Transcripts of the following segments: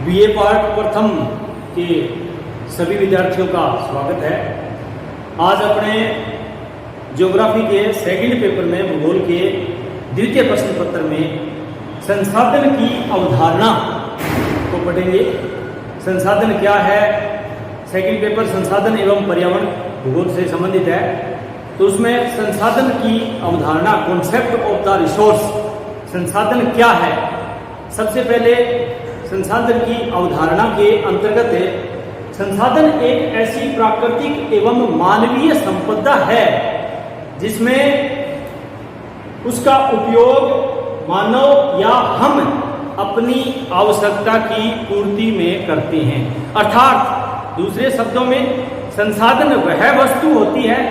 BA part प्रथम के सभी विद्यार्थियों का स्वागत है। आज अपने ज्योग्राफी के सेकंड पेपर में भूगोल के द्वितीय प्रश्न पत्र में संसाधन की अवधारणा को पढ़ेंगे। संसाधन क्या है? सेकंड पेपर संसाधन एवं पर्यावरण भूगोल से संबंधित है, तो उसमें संसाधन की अवधारणा, कॉन्सेप्ट ऑफ द रिसोर्स, संसाधन क्या है। सबसे पहले संसाधन की अवधारणा के अंतर्गत संसाधन एक ऐसी प्राकृतिक एवं मानवीय संपदा है जिसमें उसका उपयोग मानव या हम अपनी आवश्यकता की पूर्ति में करते हैं। अर्थात दूसरे शब्दों में संसाधन वह वस्तु होती है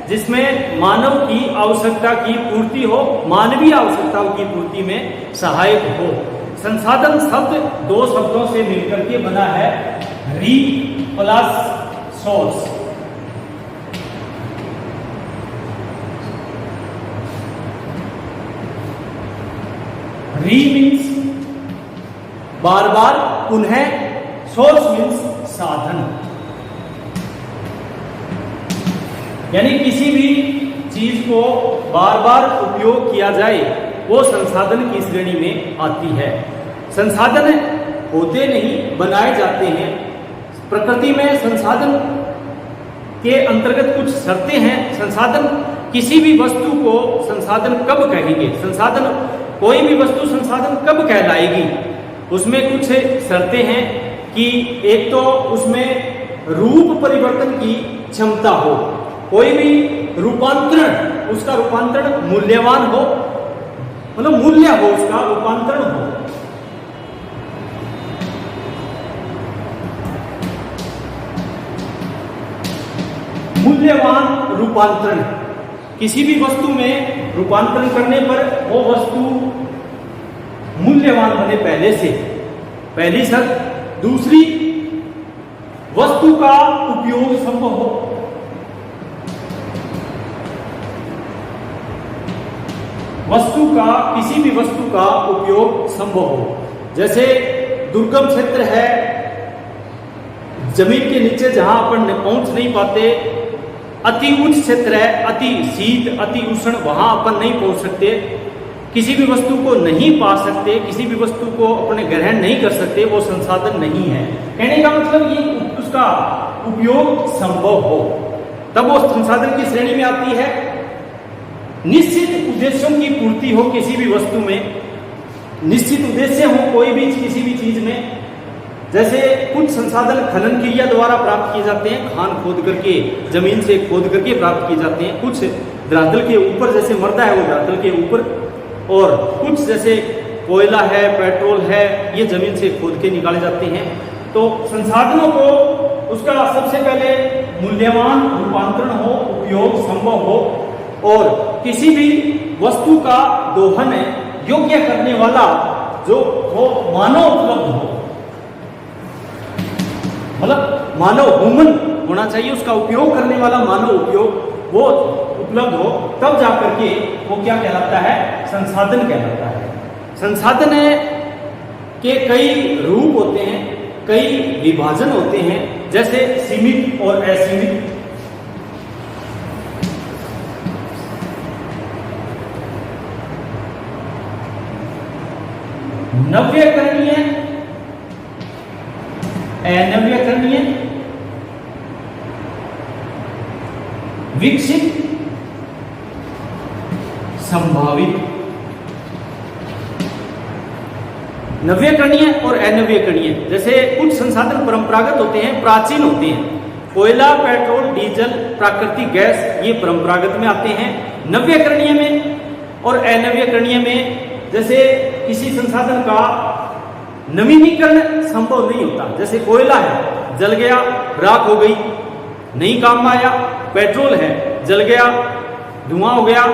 जिसमें मानव की आवश्यकता की पूर्ति हो, मानवीय आवश्यकताओं की पूर्ति में सहायक हो। संसाधन शब्द दो शब्दों से मिलकर के बना है, री प्लस सोर्स। री मीन्स बार बार, पुनः, सोर्स मीन्स साधन। यानी किसी भी चीज को बार बार उपयोग किया जाए वो संसाधन की श्रेणी में आती है। संसाधन होते नहीं, बनाए जाते हैं। प्रकृति में संसाधन के अंतर्गत कुछ शर्तें हैं। संसाधन किसी भी वस्तु को संसाधन कब कहेंगे, संसाधन कोई भी वस्तु संसाधन कब कहलाएगी, उसमें कुछ शर्तें हैं कि एक तो उसमें रूप परिवर्तन की क्षमता हो, कोई भी रूपांतरण, उसका रूपांतरण मूल्यवान हो, मतलब मूल्य हो, उसका रूपांतरण हो। मूल्यवान रूपांतरण, किसी भी वस्तु में रूपांतरण करने पर वो वस्तु मूल्यवान बने पहले से, पहली शर्त। दूसरी, वस्तु का उपयोग संभव हो। वस्तु का, किसी भी वस्तु का उपयोग संभव हो। जैसे दुर्गम क्षेत्र है, जमीन के नीचे जहां अपन पहुंच नहीं पाते, अति उच्च क्षेत्र है, अति शीत, अति उष्ण, वहां अपन नहीं पहुंच सकते, किसी भी वस्तु को नहीं पा सकते, किसी भी वस्तु को अपने ग्रहण नहीं कर सकते, वो संसाधन नहीं है। कहने का मतलब ये उसका उपयोग संभव हो, तब वो संसाधन की श्रेणी में आती है। निश्चित उद्देश्यों की पूर्ति हो किसी भी वस्तु में, निश्चित उद्देश्य हो कोई भी किसी भी चीज में। जैसे कुछ संसाधन खनन क्रिया द्वारा प्राप्त किए जाते हैं, खान खोद करके, जमीन से खोद करके प्राप्त किए जाते हैं। कुछ धरातल के ऊपर, जैसे मृदा है वो धरातल के ऊपर, और कुछ जैसे कोयला है, पेट्रोल है, ये जमीन से खोद के निकाले जाते हैं। तो संसाधनों को उसका सबसे पहले मूल्यवान रूपांतरण हो, उपयोग संभव हो, और किसी भी वस्तु का दोहन योग्य करने वाला जो हो, मानव उपलब्ध हो, मतलब मानव, ह्यूमन होना चाहिए, उसका उपयोग करने वाला मानव उपयोग वो उपलब्ध हो, तब जाकर के वो क्या कहलाता है, संसाधन कहलाता है। संसाधन के कई रूप होते हैं, कई विभाजन होते हैं, जैसे सीमित और असीमित। नव्यकरणीय, अनव्यकरणीय, विकसित, संभावित। नव्यकरणीय और अनव्यकरणीय, जैसे कुछ संसाधन परंपरागत होते हैं, प्राचीन होते हैं। कोयला, पेट्रोल, डीजल, प्राकृतिक गैस, ये परंपरागत में आते हैं। नव्यकरणीय में और अनव्यकरणीय में, जैसे किसी संसाधन का नवीनीकरण संभव नहीं होता। जैसे कोयला है, जल गया, राख हो गई, नहीं काम में आया। पेट्रोल है, जल गया, धुआं हो गया।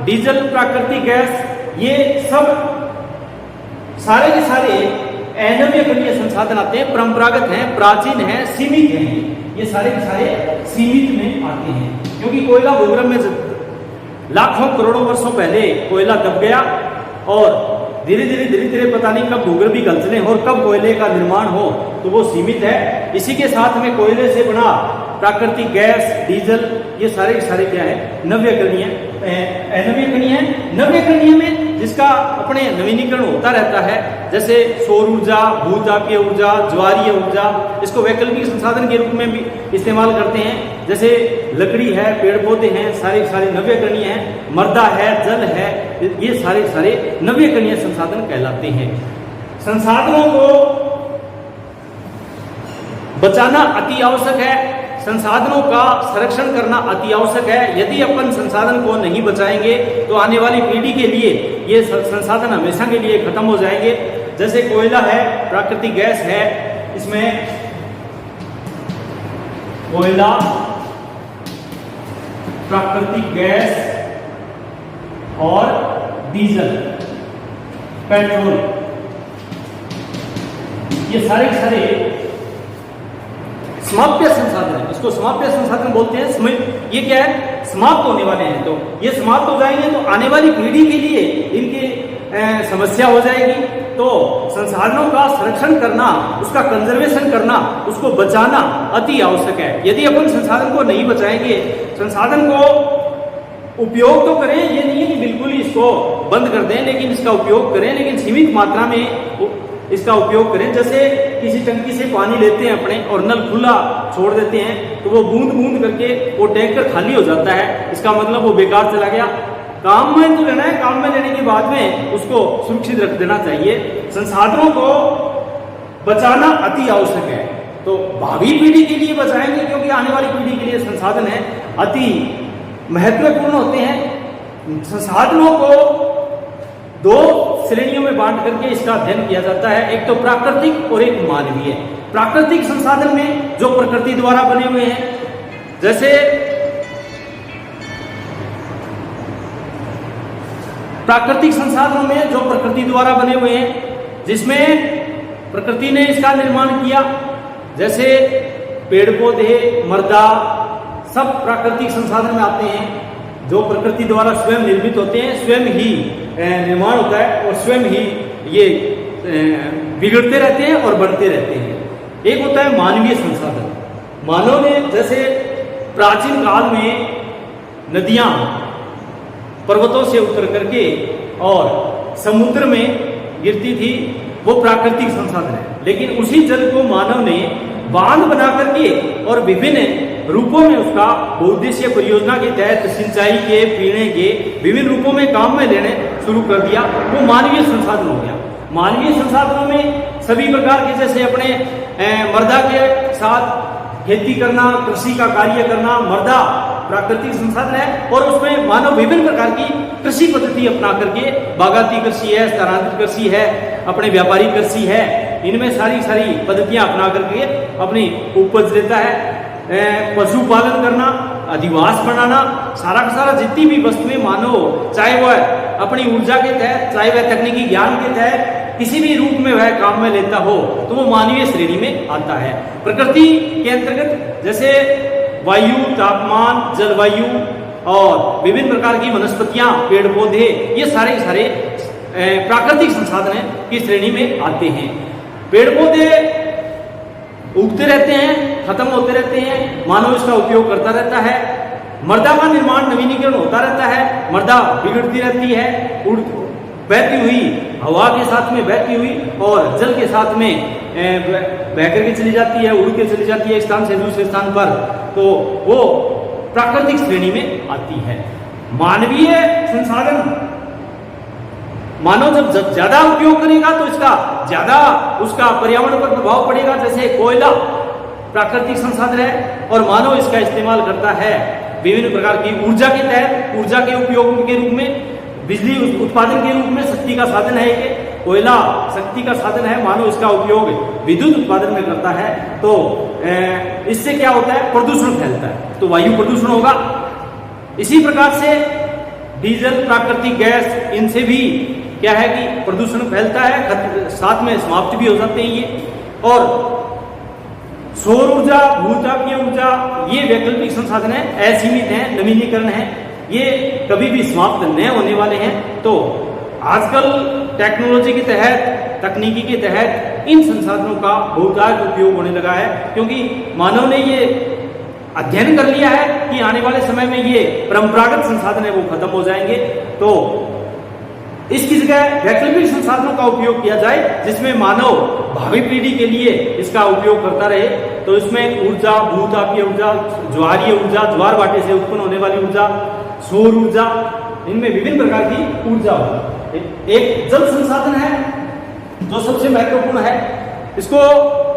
डीजल, प्राकृतिक गैस, ये सब सारे के सारे अनव्यकरणीय संसाधन आते हैं, परंपरागत हैं, प्राचीन हैं, सीमित हैं। ये सारे के सारे सीमित में आते हैं, क्योंकि कोयला भूगर्भ में लाखों करोड़ों वर्षों पहले कोयला दब गया और धीरे धीरे पता नहीं कब भूगर्भी गलचने और कब कोयले का निर्माण हो, तो वो सीमित है। इसी के साथ में कोयले से बना प्राकृतिक गैस, डीजल, ये सारे सारे क्या है, नवीकरणीय नवीकरणीय में जिसका अपने नवीनीकरण होता रहता है, जैसे सौर ऊर्जा, भूतापीय ऊर्जा, ज्वारीय ऊर्जा, इसको वैकल्पिक संसाधन के रूप में भी इस्तेमाल करते हैं। जैसे लकड़ी है, पेड़ पौधे हैं, सारे नवीकरणीय हैं, मृदा है, जल है, ये सारे नवीकरणीय संसाधन कहलाते हैं। संसाधनों को बचाना अति आवश्यक है, संसाधनों का संरक्षण करना अति आवश्यक है। यदि अपन संसाधन को नहीं बचाएंगे तो आने वाली पीढ़ी के लिए ये संसाधन हमेशा के लिए खत्म हो जाएंगे। जैसे कोयला है, प्राकृतिक गैस है, इसमें कोयला, प्राकृतिक गैस और डीजल, पेट्रोल, ये सारे समाप्य संसाधन है। इसको समाप्य संसाधन बोलते हैं। ये क्या है, समाप्त होने वाले हैं। तो ये समाप्त हो जाएंगे तो आने वाली पीढ़ी के लिए इनकी समस्या हो जाएगी। तो संसाधनों का संरक्षण करना, उसका कंजर्वेशन करना, उसको बचाना अति आवश्यक है। यदि अपन संसाधन को नहीं बचाएंगे, संसाधन को उपयोग तो करें, ये नहीं है कि बिल्कुल ही इसको बंद कर दें, लेकिन इसका उपयोग करें, लेकिन सीमित मात्रा में इसका उपयोग करें। जैसे किसी टंकी से पानी लेते हैं अपने और नल खुला छोड़ देते हैं, तो वो बूंद बूंद करके वो टैंकर खाली हो जाता है, इसका मतलब वो बेकार चला गया। काम में तो लेना है, काम में लेने के बाद में उसको सुरक्षित रख देना चाहिए। संसाधनों को बचाना अति आवश्यक है। तो भावी पीढ़ी के लिए बचाएंगे, क्योंकि आने वाली पीढ़ी के लिए संसाधन है अति महत्वपूर्ण होते हैं। संसाधनों को दो श्रेणियों में बांट करके इसका अध्ययन किया जाता है, एक तो प्राकृतिक और एक मानवीय। प्राकृतिक संसाधन में जो प्रकृति द्वारा बने हुए हैं, जैसे प्राकृतिक संसाधनों में जो प्रकृति द्वारा बने हुए हैं, जिसमें प्रकृति ने इसका निर्माण किया, जैसे पेड़ पौधे, मृदा, सब प्राकृतिक संसाधन में आते हैं, जो प्रकृति द्वारा स्वयं निर्मित होते हैं, स्वयं ही निर्माण होता है और स्वयं ही ये बिगड़ते रहते हैं और बढ़ते रहते हैं। एक होता है मानवीय संसाधन। मानव ने जैसे प्राचीन काल में नदियां पर्वतों से उतर करके और समुद्र में गिरती थी, वो प्राकृतिक संसाधन है। लेकिन उसी जल को मानव ने बांध बना करके और विभिन्न रूपों में उसका बहुउद्देशीय परियोजना के तहत सिंचाई के, पीने के विभिन्न रूपों में काम में लेने शुरू कर दिया। वो मानवीय संसाधन हो गया। मानवीय संसाधनों में सभी प्रकार के, जैसे अपने मृदा के साथ खेती करना, कृषि का कार्य करना, मृदा प्राकृतिक संसाधन है और उसमें मानव विभिन्न प्रकार की कृषि पद्धति अपना करके, बागाती कृषि है, स्थानांतरित कृषि है, अपने व्यापारिक कृषि है, इनमें सारी पद्धतियां अपना करके अपनी उपज लेता है। पशुपालन करना, अधिवास बनाना, सारा का सारा जितनी भी वस्तुएं मानव, चाहे वह अपनी ऊर्जा के तहत, चाहे वह तकनीकी ज्ञान के तहत किसी भी रूप में वह काम में लेता हो, तो वो मानवीय श्रेणी में आता है। प्रकृति के अंतर्गत जैसे वायु, तापमान, जलवायु और विभिन्न प्रकार की वनस्पतियां, पेड़ पौधे, ये सारे प्राकृतिक संसाधन की श्रेणी में आते हैं। पेड़ पौधे उगते रहते हैं, खत्म होते रहते हैं, मानव इसका उपयोग करता रहता है। मृदा का निर्माण, नवीनीकरण होता रहता है, मृदा बिगड़ती रहती है, बहती हुई हवा के साथ में बहती हुई और जल के साथ में बह करके चली जाती है, उड़ के चली जाती है एक स्थान से दूसरे स्थान पर, तो वो प्राकृतिक श्रेणी में आती है। मानवीय संसाधन, मानव जब ज्यादा उपयोग करेगा तो इसका ज्यादा उसका पर्यावरण पर प्रभाव पड़ेगा। जैसे कोयला प्राकृतिक संसाधन है और मानव इसका इस्तेमाल करता है विभिन्न प्रकार की ऊर्जा के तहत, ऊर्जा के उपयोग के रूप में, बिजली उत्पादन के रूप में शक्ति का साधन है। एक कोयला शक्ति का साधन है, मानव इसका उपयोग विद्युत उत्पादन में करता है। तो इससे क्या होता है, प्रदूषण फैलता है, तो वायु प्रदूषण होगा। इसी प्रकार से डीजल, प्राकृतिक गैस, इनसे भी क्या है कि प्रदूषण फैलता है, साथ में समाप्त भी हो जाते हैं ये। और सौर ऊर्जा, भूतापीय ऊर्जा, ये वैकल्पिक संसाधन है, असीमित है, नवीनीकरण है, ये कभी भी समाप्त नहीं होने वाले हैं। तो आजकल टेक्नोलॉजी के तहत, तकनीकी के तहत इन संसाधनों का बहुतायत उपयोग होने लगा है, क्योंकि मानव ने ये अध्ययन कर लिया है कि आने वाले समय में ये परंपरागत संसाधन है वो खत्म हो जाएंगे, तो इसकी जगह वैकल्पिक संसाधनों का उपयोग किया जाए जिसमें मानव भावी पीढ़ी के लिए इसका उपयोग करता रहे। तो इसमें ऊर्जा, भूतापीय ऊर्जा, ज्वारीय ऊर्जा, ज्वार भाटे से उत्पन्न होने वाली ऊर्जा, सौर ऊर्जा, इनमें विभिन्न प्रकार की ऊर्जा होगी। एक जल संसाधन है जो सबसे महत्वपूर्ण है, इसको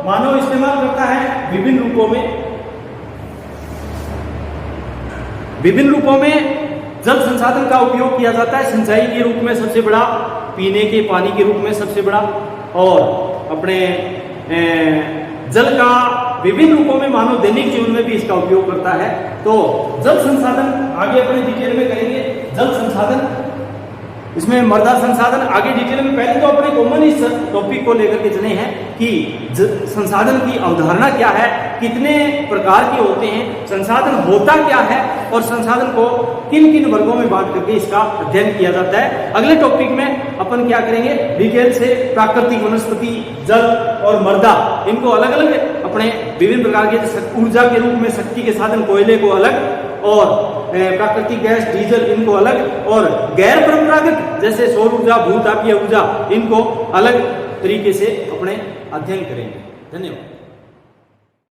मानव इस्तेमाल करता है विभिन्न रूपों में जल संसाधन का उपयोग किया जाता है। सिंचाई के रूप में सबसे बड़ा, पीने के पानी के रूप में सबसे बड़ा, और अपने जल का विभिन्न रूपों में मानव दैनिक जीवन में भी इसका उपयोग करता है। तो जल संसाधन आगे अपने डिटेल में करेंगे। जल संसाधन, इसमें मृदा संसाधन आगे डिटेल में, पहले तो अपने कॉमन इस टॉपिक को लेकर के चले हैं कि संसाधन की अवधारणा क्या है, कितने प्रकार के होते हैं, संसाधन होता क्या है और संसाधन को किन किन वर्गों में बांट करके इसका अध्ययन किया जाता है। अगले टॉपिक में अपन क्या करेंगे, डिटेल से प्राकृतिक वनस्पति, जल और मृदा, इनको अलग अलग अपने विभिन्न प्रकार के ऊर्जा के रूप में शक्ति के साधन कोयले को अलग, और प्राकृतिक गैस, डीजल, इनको अलग, और गैर परंपरागत जैसे सौर ऊर्जा, भूतापीय ऊर्जा, इनको अलग तरीके से अपने अध्ययन करेंगे। धन्यवाद।